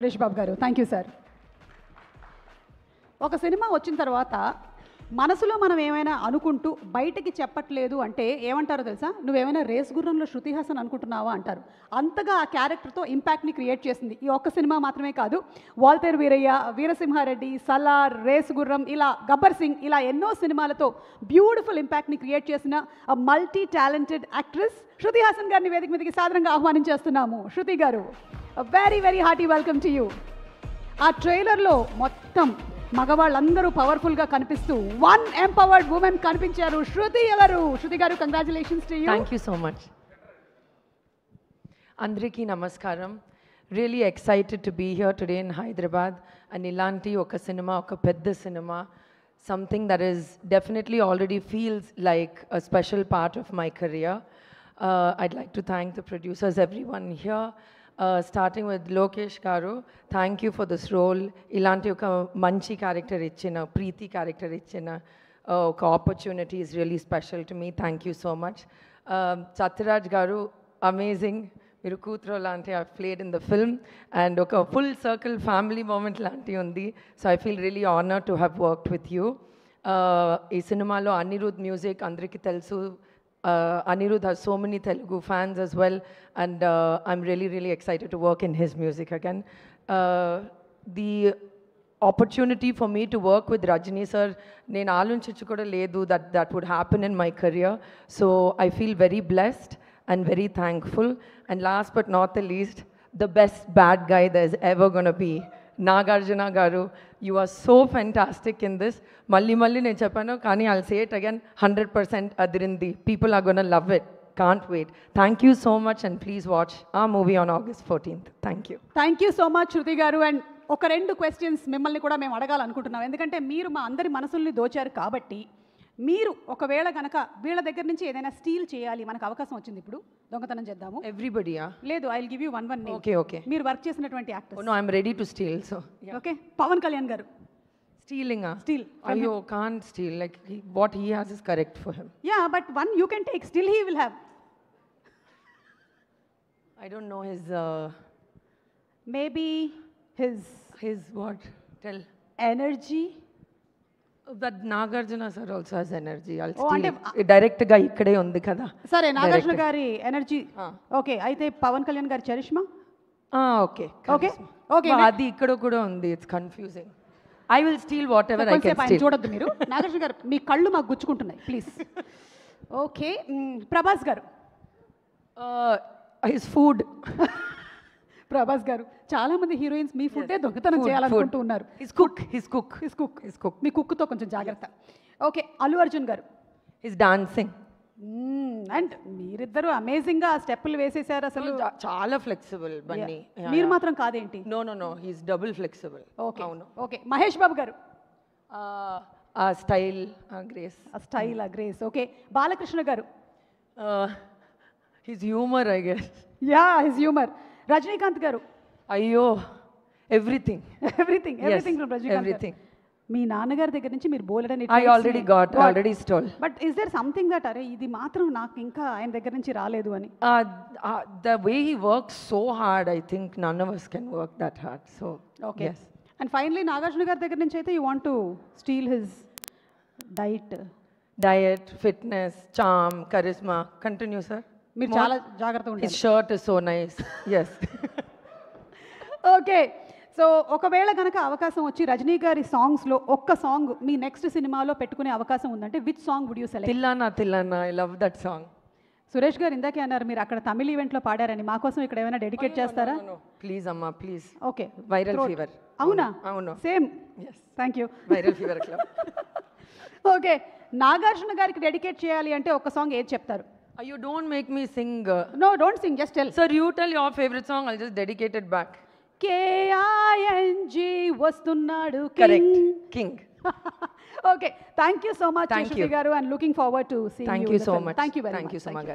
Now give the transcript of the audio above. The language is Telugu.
సురేష్ బాబు గారు థ్యాంక్ యూ సార్. ఒక సినిమా వచ్చిన తర్వాత మనసులో మనం ఏమైనా అనుకుంటూ బయటికి చెప్పట్లేదు అంటే ఏమంటారో తెలుసా, నువ్వేమైనా రేస్ గుర్రంలో శృతి హాసన్ అనుకుంటున్నావా అంటారు. అంతగా ఆ క్యారెక్టర్తో ఇంపాక్ట్ని క్రియేట్ చేసింది ఈ ఒక్క సినిమా మాత్రమే కాదు. వాల్తేరు వీరయ్య, వీరసింహారెడ్డి, సలార్, రేస్ గుర్రం, ఇలా గబ్బర్ సింగ్, ఇలా ఎన్నో సినిమాలతో బ్యూటిఫుల్ ఇంపాక్ట్ని క్రియేట్ చేసిన multi talented actress Shruti Haasan గారిని వేదిక మీదకి సాదరంగా ఆహ్వానించేస్తున్నాము. శృతి గారు, very very hearty welcome to you. ఆ ట్రైలర్లో మొత్తం మగవాళ్ళందరూ పవర్ఫుల్గా కనిపిస్తూ వన్ ఎంపవర్డ్ ఉమెన్ కనిపించారు. శృతి ఎవరు? Shruti garu, congratulations to you. Thank you so much. అందరికీ నమస్కారం. Really excited to be here today in Hyderabad. And ఇలాంటి ఒక సినిమా, ఒక పెద్ద సినిమా, something that is definitely already feels like a special part of my career. I'd like to thank the producers, everyone here, starting with Lokesh Garu. Thank you for this role. Ilanti oka manchi character ichina, Preeti character ichina, oka opportunity is really special to me. Thank you so much. Satyaraj Garu, amazing. Miru Kootro lanti I've played in the film, and oka full circle family moment lanti undi. So I feel really honored to have worked with you. Ee cinema lo Anirudh music andariki telusu. Anirudh has so many Telugu fans as well, and I'm really excited to work in his music again. The opportunity for me to work with Rajini sir, nenu aalunchichu kuda ledu that would happen in my career. So I feel very blessed and very thankful. And last but not the least, the best bad guy there's ever gonna be, Nagarjuna Garu. You are so fantastic in this. Malli నేను చెప్పాను, కానీ I'll say it again, 100% Adirindi. People are gonna love it. Can't wait. Thank you so much, and please watch our movie on August 14th. Thank you. Thank you so much Shruti గారు. అండ్ ఒక రెండు క్వశ్చన్స్ మిమ్మల్ని కూడా మేము అడగాలనుకుంటున్నాం, ఎందుకంటే మీరు మా అందరి మనసుల్ని దోచారు కాబట్టి. మీరు ఒకవేళ కనుక వీళ్ళ దగ్గర నుంచి ఏదైనా స్టీల్ చేయాలి, మనకు అవకాశం వచ్చింది, ఇప్పుడు దొంగతనం చేద్దాము. Everybody, లేదు, I will give you one name. Okay. మీరు వర్క్ చేసినటువంటి actor. No, I'm ready to steal, so yeah. Okay, Pawan Kalyan garu. Stealing, Steal. Ayo, can't steal. Like what he has is correct for him. Yeah, but one you can take, still he will have. I don't know his Maybe his what? Tell. energy. That Nagarjuna sir also has energy. I'll Oh, steal ante- it. Direct గా ఇక్కడే ఉంది కదా. సరే, నాగార్జున గారి ఎనర్జీ. ఓకే, అయితే పవన్ కళ్యాణ్ గారి చరిష్మా. ఓకే ఓకే ఓకే, అది ఇక్కడ కూడా ఉంది. It's confusing. I will steel what ever I can steel. చూడొద్దు మీరు. నాగార్జున గారు, మీ కళ్ళు మాకు గుచ్చుకుంటున్నాయి, ప్లీజ్. ఓకే, ప్రభాస్ గారు. His food. ప్రభాస్ గారు, చాలా మంది హీరోయిన్స్ మీ ఫుడ్డే దొంగతనం చేయాలనుకుంటూ ఉన్నారు. His cook. మీ కుక్తో కొంచెం జాగ్రత్త. ఓకే, అల్లు అర్జున్ గారు. His dancing. అండ్ మీరిద్దరు అమేజింగ్ గా స్టెప్పులు వేసేసారు అసలు. చాలా ఫ్లెక్సిబుల్ బన్నీ. మీరు మాత్రం కాదేంటి? No he's double flexible. Okay okay, Mahesh Babu గారు. ఆ స్టైల్, ఆ గ్రేస్. ఆ స్టైల్, ఆ గ్రేస్. ఓకే, బాలకృష్ణ గారు. His humour, I guess. Yeah, his humour. Rajinikanth గారు. అయ్యో, ఎవ్రీథింగ్ ఫ్రమ్ రజనీకాంత్. మీ నాన్నగారి దగ్గర నుంచి మీరు బోలెడని I already stole. But is there something that అరే ఇది మాత్రం నాకు ఇంకా ఆయన దగ్గర నుంచి రాలేదు అని? The way he works so hard, I think none of us can work that hard. So okay, yes. And finally, Nagarjuna గారి దగ్గర నుంచి అయితే you want to steal his diet, fitness, charm, charisma. Continue, sir. మీరు చాలా జాగ్రత్తగా ఉండాలి. His shirt is so nice. Yes. Okay, so ఒకవేళ కనుక అవకాశం వచ్చి రజనీ గారి సాంగ్స్లో ఒక్క సాంగ్ మీ నెక్స్ట్ సినిమాలో పెట్టుకునే అవకాశం ఉందంటే which song would you select? Thillana, I love that song. Suresh garu ఇందాకే అన్నారు మీరు అక్కడ తమిళ ఈవెంట్లో పాడారని, మా కోసం ఇక్కడ ఏమైనా డెడికేట్ చేస్తారా? ప్లీజ్ అమ్మా, ప్లీజ్. Okay, viral fever. అవును, same. Thank you. Viral fever club. Okay, Nagarjuna గారికి డెడికేట్ చేయాలి అంటే ఒక సాంగ్ ఏది చెప్తారు? You don't make me sing. No, don't sing, just tell. Sir, you tell your favorite song, I'll just dedicate it back. KING వస్తున్నాడు. Correct. King. Okay, thank you so much, Shruti garu, and looking forward to seeing you. Thank you so much. Thank you very much. Thank you so much.